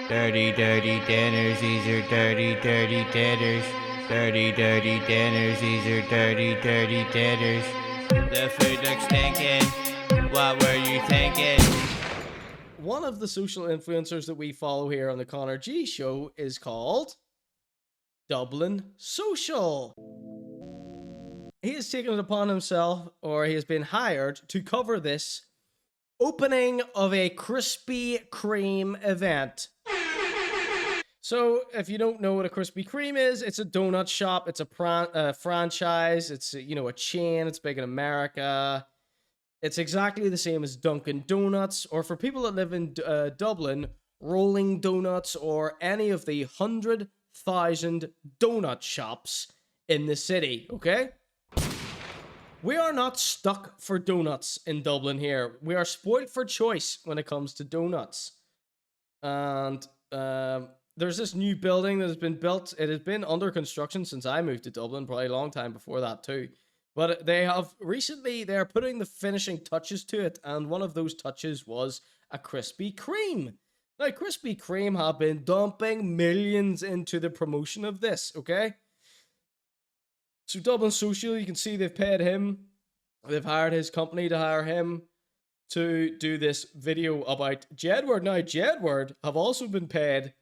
Dirty, dirty dinners, these are dirty, dirty dinners. Dirty, dirty dinners, these are dirty, dirty dinners. The food looks stinking. What were you thinking? One of the social influencers that we follow here on the Conor.G show is called Dublin Social. He has taken it upon himself, or he has been hired to cover this opening of a Krispy Kreme event. So, if you don't know what a Krispy Kreme is, it's a donut shop. It's a franchise. It's a chain. It's big in America. It's exactly the same as Dunkin' Donuts, or for people that live in Dublin, Rolling Donuts, or any of the 100,000 donut shops in the city. Okay. We are not stuck for donuts in Dublin here. We are spoiled for choice when it comes to donuts. And there's this new building that has been built. It has been under construction since I moved to Dublin, probably a long time before that too. But they're putting the finishing touches to it. And one of those touches was a Krispy Kreme. Now, Krispy Kreme have been dumping millions into the promotion of this, okay? So Dublin Social, you can see they've paid him. They've hired his company to hire him to do this video about Jedward. Now, Jedward have also been paid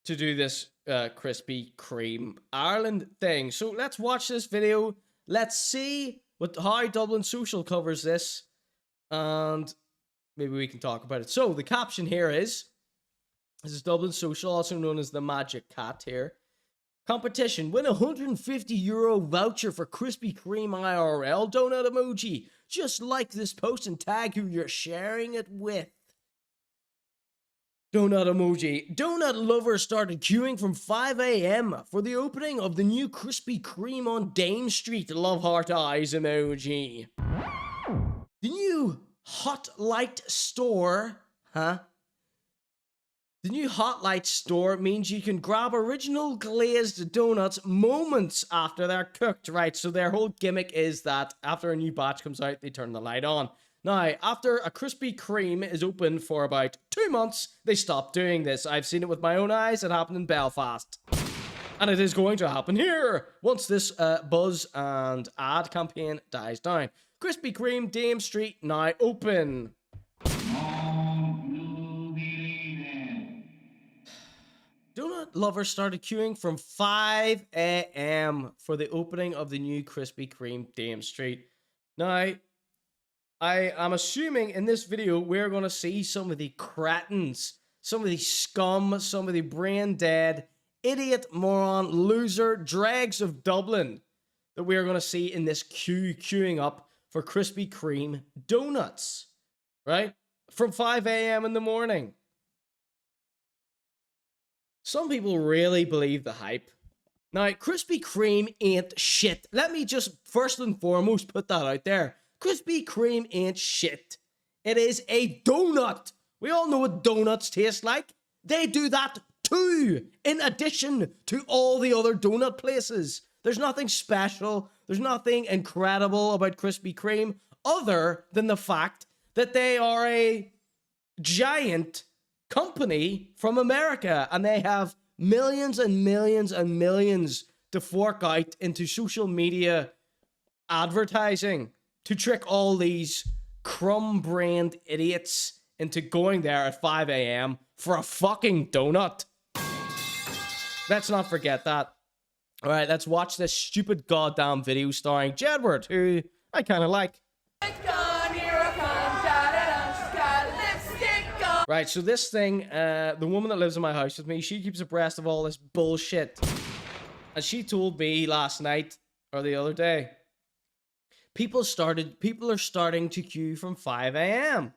to do this Krispy Kreme Ireland thing. So let's watch this video. Let's see how Dublin Social covers this. And maybe we can talk about it. So the caption here is, this is Dublin Social, also known as the Magic Cat here. Competition. Win a €150 voucher for Krispy Kreme IRL donut emoji. Just like this post and tag who you're sharing it with. Donut emoji. Donut lovers started queuing from 5 a.m. for the opening of the new Krispy Kreme on Dame Street. Love heart eyes emoji. The new Hot Light store, The new Hot Light store means you can grab original glazed donuts moments after they're cooked, right? So their whole gimmick is that after a new batch comes out, they turn the light on. Now, after a Krispy Kreme is open for about 2 months, they stop doing this. I've seen it with my own eyes. It happened in Belfast. And it is going to happen here once this buzz and ad campaign dies down. Krispy Kreme Dame Street now open. Donut lovers started queuing from 5 a.m. for the opening of the new Krispy Kreme Dame Street. Now, I am assuming in this video we're going to see some of the cretins, some of the scum, some of the brain dead, idiot, moron, loser, dregs of Dublin that we are going to see in this queuing up for Krispy Kreme donuts, right? From 5 a.m. in the morning. Some people really believe the hype. Now, Krispy Kreme ain't shit. Let me just first and foremost put that out there. Krispy Kreme ain't shit. It is a donut. We all know what donuts taste like. They do that too, in addition to all the other donut places. There's nothing special. There's nothing incredible about Krispy Kreme other than the fact that they are a giant company from America, and they have millions and millions and millions to fork out into social media advertising to trick all these crumb-brained idiots into going there at 5 a.m. for a fucking donut. Let's not forget that. All right, let's watch this stupid goddamn video starring Jedward, who I kind of like. Right, so this thing, the woman that lives in my house with me, she keeps abreast of all this bullshit. And she told me last night, or the other day, people are starting to queue from 5 a.m.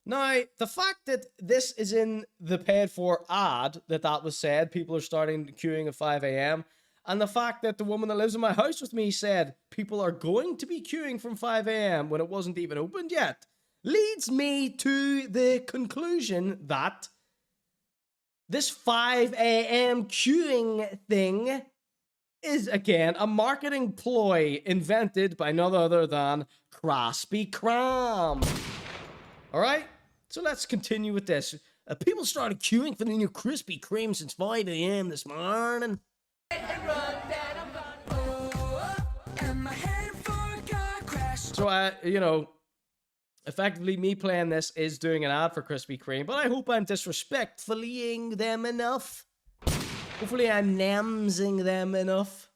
Now, the fact that this is in the paid for ad, that was said, people are starting queuing at 5 a.m., and the fact that the woman that lives in my house with me said people are going to be queuing from 5 a.m. when it wasn't even opened yet, leads me to the conclusion that this 5 a.m. queuing thing is, again, a marketing ploy invented by none other than Krispy Kreme. All right? So let's continue with this. People started queuing for the new Krispy Kreme since 5 a.m. this morning. So, you know, effectively me playing this is doing an ad for Krispy Kreme, but I hope I'm disrespectfullying them enough. Hopefully I'm namsing them enough.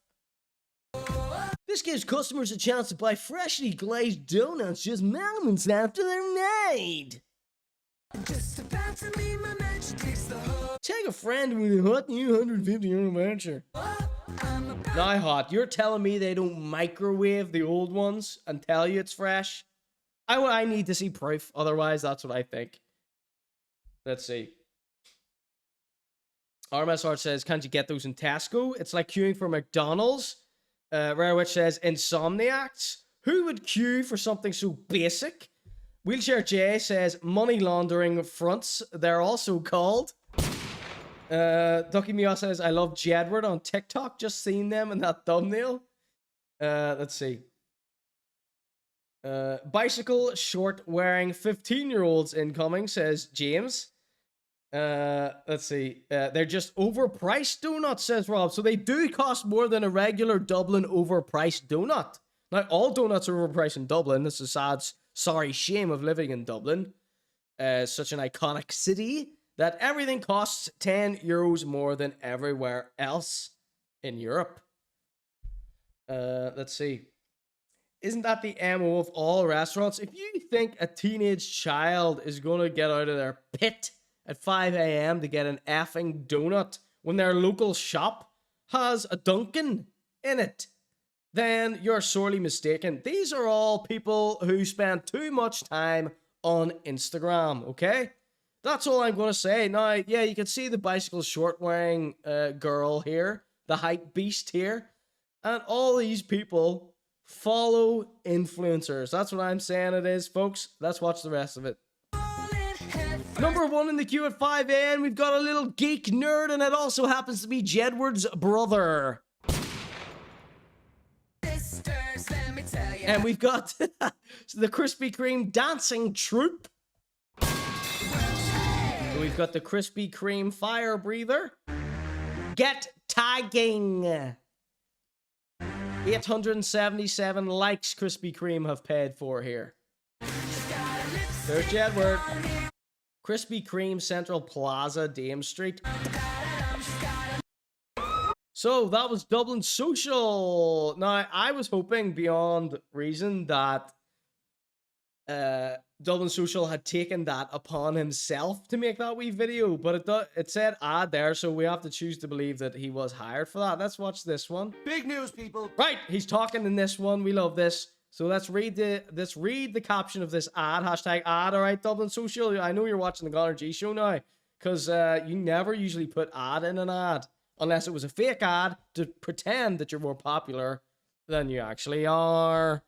This gives customers a chance to buy freshly glazed donuts just moments after they're made. Take a friend with a hot new 150-euro voucher. Now, Hot, you're telling me they don't microwave the old ones and tell you it's fresh? I need to see proof, otherwise that's what I think. Let's see. RMS Art says, can't you get those in Tesco? It's like queuing for McDonald's. Rare Witch says, Insomniacs? Who would queue for something so basic? Wheelchair J says, money laundering fronts, they're also called. Ducky Meow says, I love Jedward on TikTok, just seen them in that thumbnail. Let's see. Bicycle short wearing 15-year-olds incoming, says James. Let's see. They're just overpriced donuts, says Rob. So they do cost more than a regular Dublin overpriced donut. Now, all donuts are overpriced in Dublin. This is a sad, sorry shame of living in Dublin. Such an iconic city that everything costs 10 euros more than everywhere else in Europe. Let's see. Isn't that the MO of all restaurants? If you think a teenage child is going to get out of their pit at 5 a.m. to get an effing donut when their local shop has a Dunkin' in it, then you're sorely mistaken. These are all people who spend too much time on Instagram, okay? That's all I'm going to say. Now, yeah, you can see the bicycle short wearing girl here, the hype beast here, and all these people follow influencers. That's what I'm saying it is, folks. Let's watch the rest of it. Number one in the queue at 5 a.m. We've got a little geek nerd, and it also happens to be Jedward's brother. And we've got the Krispy Kreme dancing troupe. So we've got the Krispy Kreme fire breather. Get tagging. 877 likes Krispy Kreme have paid for here. There's Jedward. Krispy Kreme, Central Plaza, Dame Street. So that was Dublin Social. Now, I was hoping beyond reason that Dublin Social had taken that upon himself to make that wee video, but it said ad there, so we have to choose to believe that he was hired for that. Let's watch this one. Big news, people. Right, he's talking in this one. We love this. So let's read the caption of this ad. Hashtag ad. All right, Dublin Social. I know you're watching the Conor.G show now, because you never usually put ad in an ad unless it was a fake ad to pretend that you're more popular than you actually are.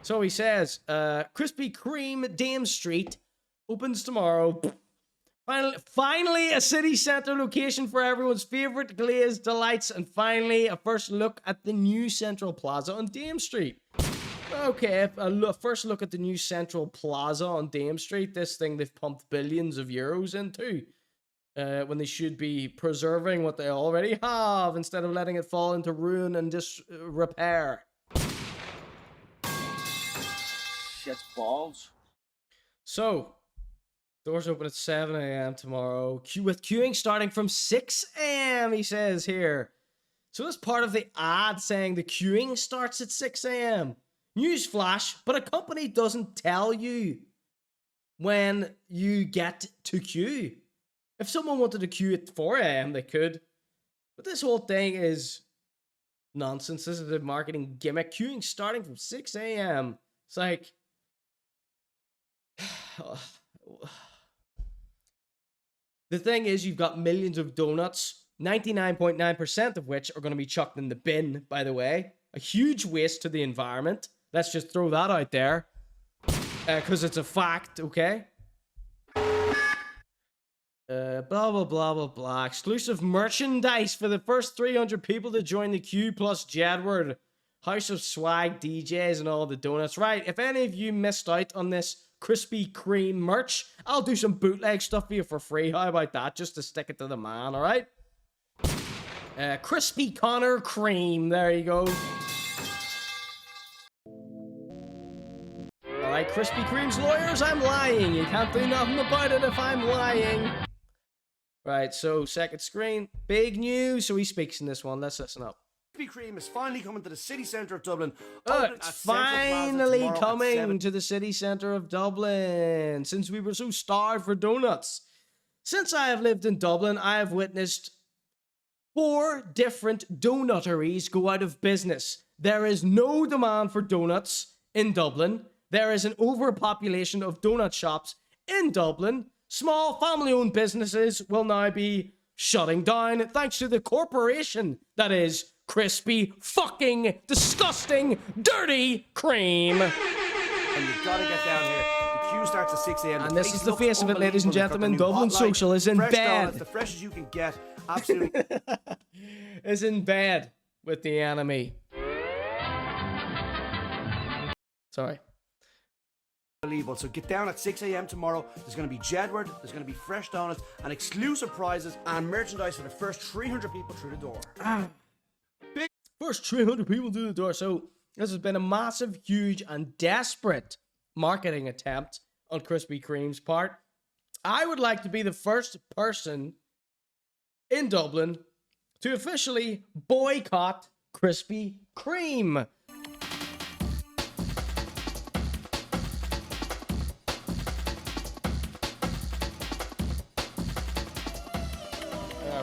So he says, Krispy Kreme Dame Street opens tomorrow. Finally, a city center location for everyone's favorite glazed delights, and finally, a first look at the new Central Plaza on Dame Street. Okay, a first look at the new Central Plaza on Dame Street. This thing they've pumped billions of euros into, when they should be preserving what they already have instead of letting it fall into ruin and disrepair. Shit's balls. So, doors open at 7 a.m. tomorrow, with queuing starting from 6 a.m., he says here. So that's part of the ad saying the queuing starts at 6 a.m. Newsflash, but a company doesn't tell you when you get to queue. If someone wanted to queue at 4 a.m., they could. But this whole thing is nonsense. This is a marketing gimmick. Queuing starting from 6 a.m. It's like... The thing is, you've got millions of donuts, 99.9% of which are going to be chucked in the bin, by the way. A huge waste to the environment. Let's just throw that out there. Because it's a fact, okay? Blah, blah, blah, blah, blah. Exclusive merchandise for the first 300 people to join the queue, plus Jedward. House of Swag, DJs, and all the donuts. Right, if any of you missed out on this Krispy Kreme merch. I'll do some bootleg stuff for you for free. How about that? Just to stick it to the man, alright? Crispy Conor Cream. There you go. Alright, Krispy Kreme's lawyers, I'm lying. You can't do nothing about it if I'm lying. Right, so second screen. Big news. So he speaks in this one. Let's listen up. Krispy Kreme is finally coming to the city centre of Dublin. It's finally coming to the city centre of Dublin. Since we were so starved for donuts. Since I have lived in Dublin, I have witnessed 4 different donutteries go out of business. There is no demand for donuts in Dublin. There is an overpopulation of donut shops in Dublin. Small family-owned businesses will now be shutting down thanks to the corporation that is Krispy fucking disgusting dirty Kreme. And you gotta get down here. The queue starts at 6 a.m. And this is the face of it, ladies and gentlemen. Dublin Social is in bed. The fresh as you can get. Absolutely. Is in bed with the enemy. Sorry. Unbelievable. So get down at 6 a.m. tomorrow. There's going to be Jedward, there's going to be fresh donuts and exclusive prizes and merchandise for the first 300 people through the door. First 300 people through the door. So this has been a massive, huge, and desperate marketing attempt on Krispy Kreme's part. I would like to be the first person in Dublin to officially boycott Krispy Kreme.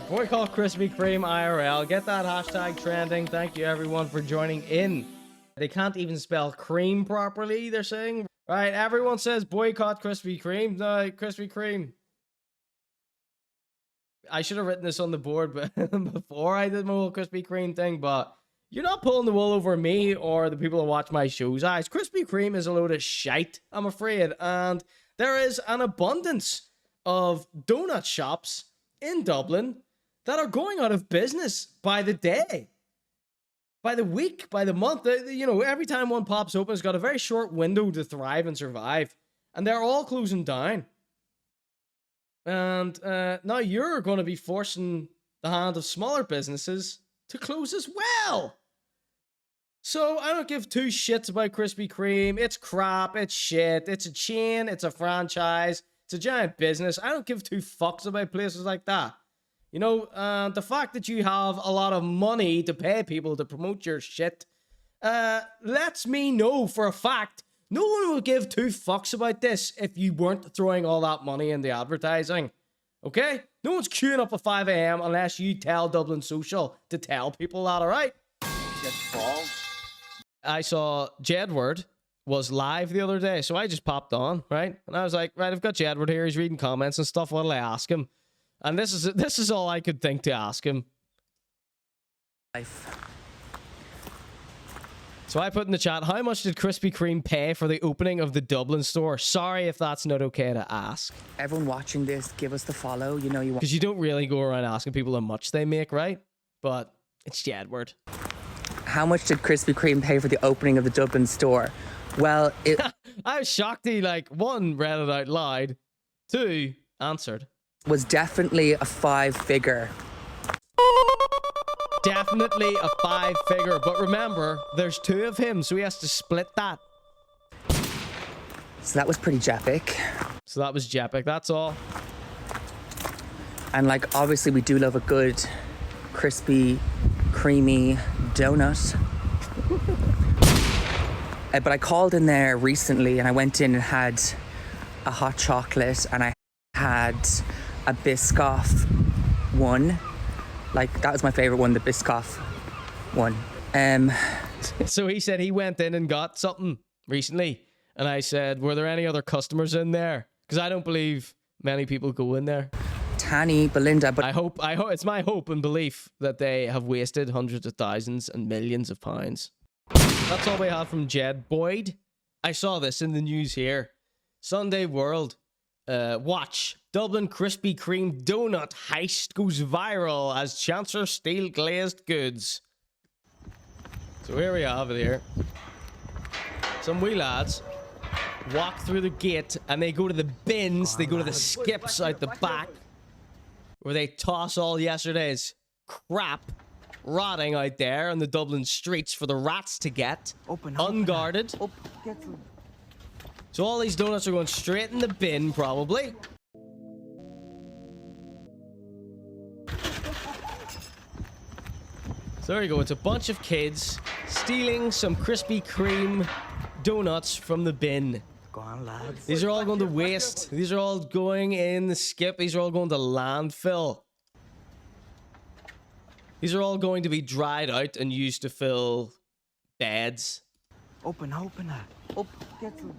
Boycott Krispy Kreme IRL. Get that hashtag trending. Thank you everyone for joining in. They can't even spell cream properly, they're saying. Right, everyone says boycott Krispy Kreme. No, Krispy Kreme. I should have written this on the board before I did my whole Krispy Kreme thing, but you're not pulling the wool over me or the people who watch my shows' eyes. Krispy Kreme is a load of shite, I'm afraid. And there is an abundance of donut shops in Dublin that are going out of business by the day, by the week, by the month. You know, every time one pops open, it's got a very short window to thrive and survive. And they're all closing down. And now you're going to be forcing the hand of smaller businesses to close as well. So I don't give 2 shits about Krispy Kreme. It's crap. It's shit. It's a chain. It's a franchise. It's a giant business. I don't give 2 fucks about places like that. You know, the fact that you have a lot of money to pay people to promote your shit lets me know for a fact no one will give 2 fucks about this if you weren't throwing all that money in the advertising. Okay? No one's queuing up at 5 a.m. unless you tell Dublin Social to tell people that, alright? I saw Jedward was live the other day, so I just popped on, right? And I was like, right, I've got Jedward here, he's reading comments and stuff, what'll I ask him? And this is all I could think to ask him. So I put in the chat, how much did Krispy Kreme pay for the opening of the Dublin store? Sorry if that's not okay to ask. Everyone watching this, give us the follow. You know you want. Because you don't really go around asking people how much they make, right? But it's Jedward. How much did Krispy Kreme pay for the opening of the Dublin store? Well, it... I was shocked he, like, 1, read it out loud, 2, answered. Was definitely a 5-figure. Definitely a 5-figure, but remember, there's 2 of him, so he has to split that. So that was pretty jepic. So that was jepic, that's all. And like, obviously we do love a good, crispy, creamy donut. But I called in there recently and I went in and had a hot chocolate and I had a Biscoff one. Like, that was my favorite one, the Biscoff one. So he said he went in and got something recently. And I said, were there any other customers in there? Because I don't believe many people go in there. Tanny, Belinda, but I hope it's my hope and belief that they have wasted hundreds of thousands and millions of pounds. That's all we had from Jed Boyd. I saw this in the news here. Sunday World. Watch. Dublin Krispy Kreme donut heist goes viral as Chancellor steal glazed goods. So here we have it here. Some wee lads walk through the gate, and they go to the bins. They go to the skips out the back, where they toss all yesterday's crap rotting out there on the Dublin streets for the rats to get. Unguarded. So all these donuts are going straight in the bin, probably. So there you go. It's a bunch of kids stealing some Krispy Kreme donuts from the bin. Go on, lads. These are all going to waste. These are all going in the skip. These are all going to landfill. These are all going to be dried out and used to fill beds. Open that. Get through.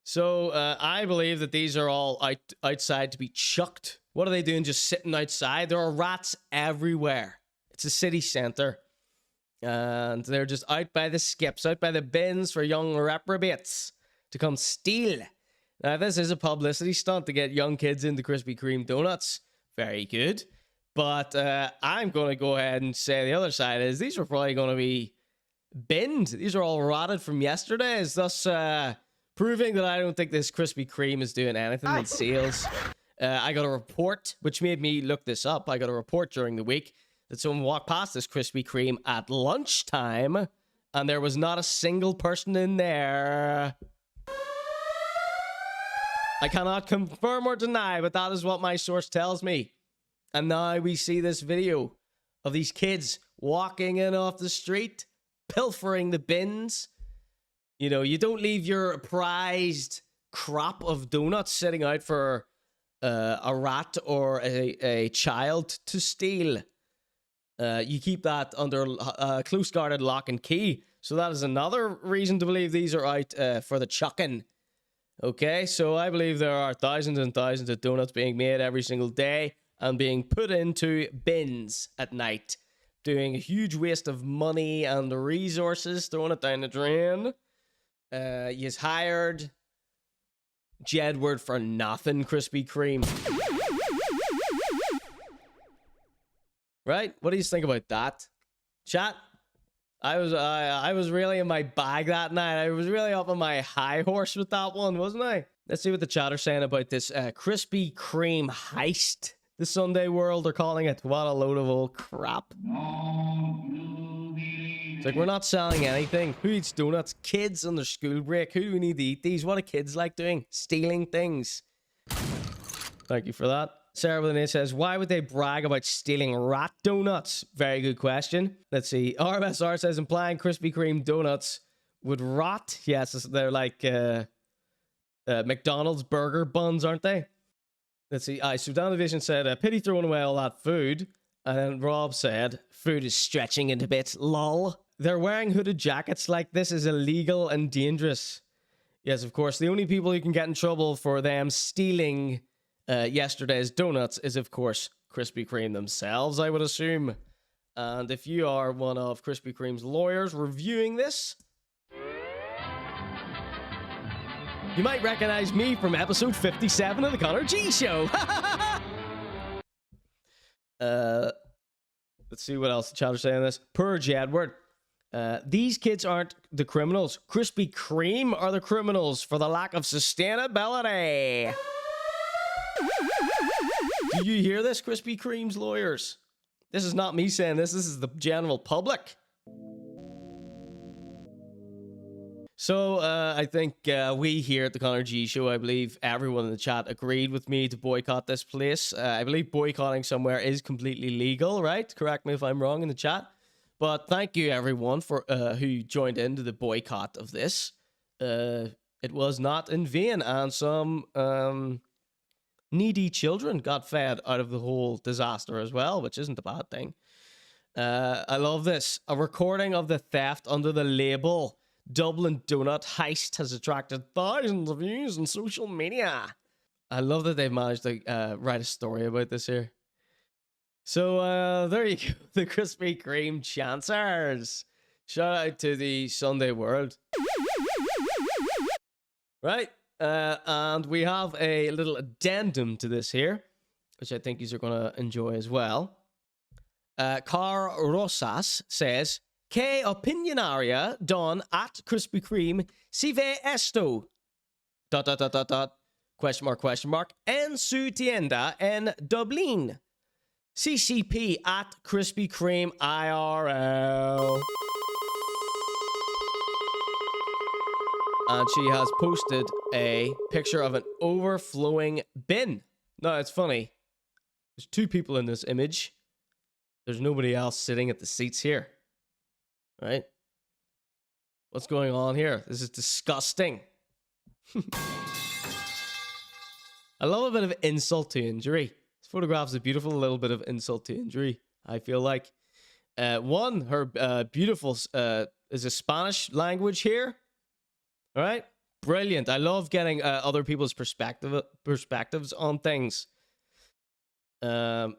So I believe that these are all outside to be chucked. What are they doing just sitting outside? There are rats everywhere. It's a city centre. And they're just out by the skips, out by the bins for young reprobates to come steal. Now, this is a publicity stunt to get young kids into Krispy Kreme donuts. Very good. But I'm going to go ahead and say the other side is these are probably going to be binned. These are all rotted from yesterday's, thus proving that I don't think this Krispy Kreme is doing anything with sales. I got a report, which made me look this up. I got a report during the week that someone walked past this Krispy Kreme at lunchtime, and there was not a single person in there. I cannot confirm or deny, but that is what my source tells me. And now we see this video of these kids walking in off the street, pilfering the bins. You know, you don't leave your prized crop of donuts sitting out for a rat or a child to steal. You keep that under close guarded lock and key. So that is another reason to believe these are out for the chucking. Okay, so I believe there are thousands and thousands of donuts being made every single day and being put into bins at night, doing a huge waste of money and resources, throwing it down the drain. He's hired Jedward for nothing, Krispy Kreme. Right? What do you think about that? Chat? I was really in my bag that night. I was really up on my high horse with that one, wasn't I? Let's see what the chat are saying about this Krispy Kreme heist. The Sunday World are calling it. What a load of old crap. It's like, we're not selling anything. Who eats donuts? Kids on their school break. Who do we need to eat these? What are kids like doing? Stealing things. Thank you for that. Sarah with an A says, why would they brag about stealing rat donuts? Very good question. Let's see. RMSR says, implying Krispy Kreme donuts would rot. Yes, they're like McDonald's burger buns, aren't they? Let's see. Sudan Division said, pity throwing away all that food. And then Rob said, food is stretching into bits. Lol. They're wearing hooded jackets like this is illegal and dangerous. Yes, of course. The only people who can get in trouble for them stealing yesterday's donuts is, of course, Krispy Kreme themselves, I would assume. And if you are one of Krispy Kreme's lawyers reviewing this, you might recognize me from episode 57 of the Conor.G show. Let's see what else the chat are saying this. Per Jedward. These kids aren't the criminals. Krispy Kreme are the criminals for the lack of sustainability. Do you hear this, Krispy Kreme's lawyers? This is not me saying this. This is the general public. So, I think we here at the Conor.G show, I believe everyone in the chat agreed with me to boycott this place. I believe boycotting somewhere is completely legal, right? Correct me if I'm wrong in the chat. But thank you, everyone, for who joined into the boycott of this. It was not in vain, and some needy children got fed out of the whole disaster as well, which isn't a bad thing. I love this. A recording of the theft under the label Dublin Donut Heist has attracted thousands of views on social media. I love that they've managed to write a story about this here. So there you go, the Krispy Kreme chancers. Shout out to the Sunday World. Right, and we have a little addendum to this here, which I think you're going to enjoy as well. Car Rosas says, Que opinionaria don at Krispy Kreme si ve esto? ... Question mark. En su tienda en Dublin. CCP at Krispy Kreme IRL. And she has posted a picture of an overflowing bin. No, it's funny. There's two people in this image. There's nobody else sitting at the seats here. Right? What's going on here? This is disgusting. I love a bit of insult to injury. This photograph is a beautiful little bit of insult to injury, I feel like. Her beautiful is a Spanish language here. All right? Brilliant. I love getting other people's perspectives on things. So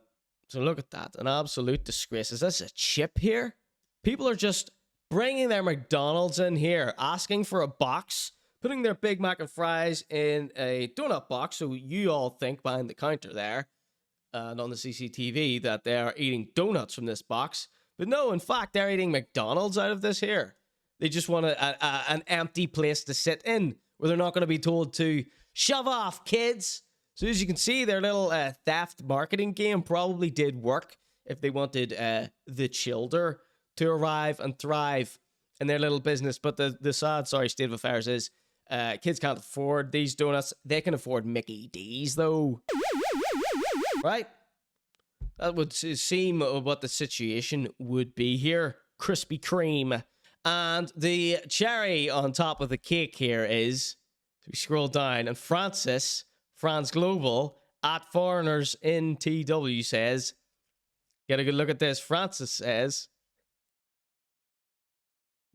look at that. An absolute disgrace. Is this a chip here? People are just bringing their McDonald's in here, asking for a box, putting their Big Mac and fries in a donut box, so you all think behind the counter there and on the CCTV that they are eating donuts from this box. But no, in fact, they're eating McDonald's out of this here. They just want an empty place to sit in where they're not going to be told to shove off, kids. So as you can see, their little theft marketing game probably did work if they wanted the childer to arrive and thrive in their little business. But the sad, state of affairs is kids can't afford these donuts. They can afford Mickey D's, though. Right? That would seem what the situation would be here. Krispy Kreme. And the cherry on top of the cake here is, we scroll down, and Franz Global, at Foreigners in TW says, get a good look at this. Francis says,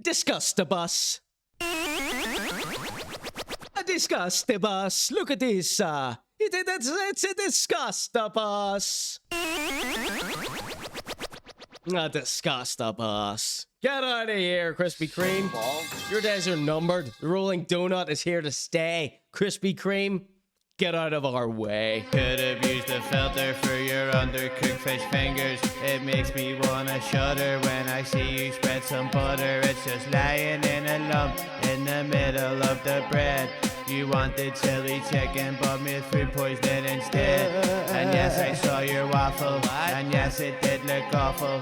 disgust-a-bus. Disgust-a-bus. Look at this. It's a disgust-a-bus. A disgust-a-bus. Get out of here, Krispy Kreme. Your days are numbered. The rolling donut is here to stay. Krispy Kreme, get out of our way. Could have used a filter for your undercooked fish fingers. It makes me wanna shudder when I see you spread some butter. It's just lying in a lump in the middle of the bread. You wanted chili chicken, but made food poisoning instead. And yes, I saw your waffle, and yes, it did look awful.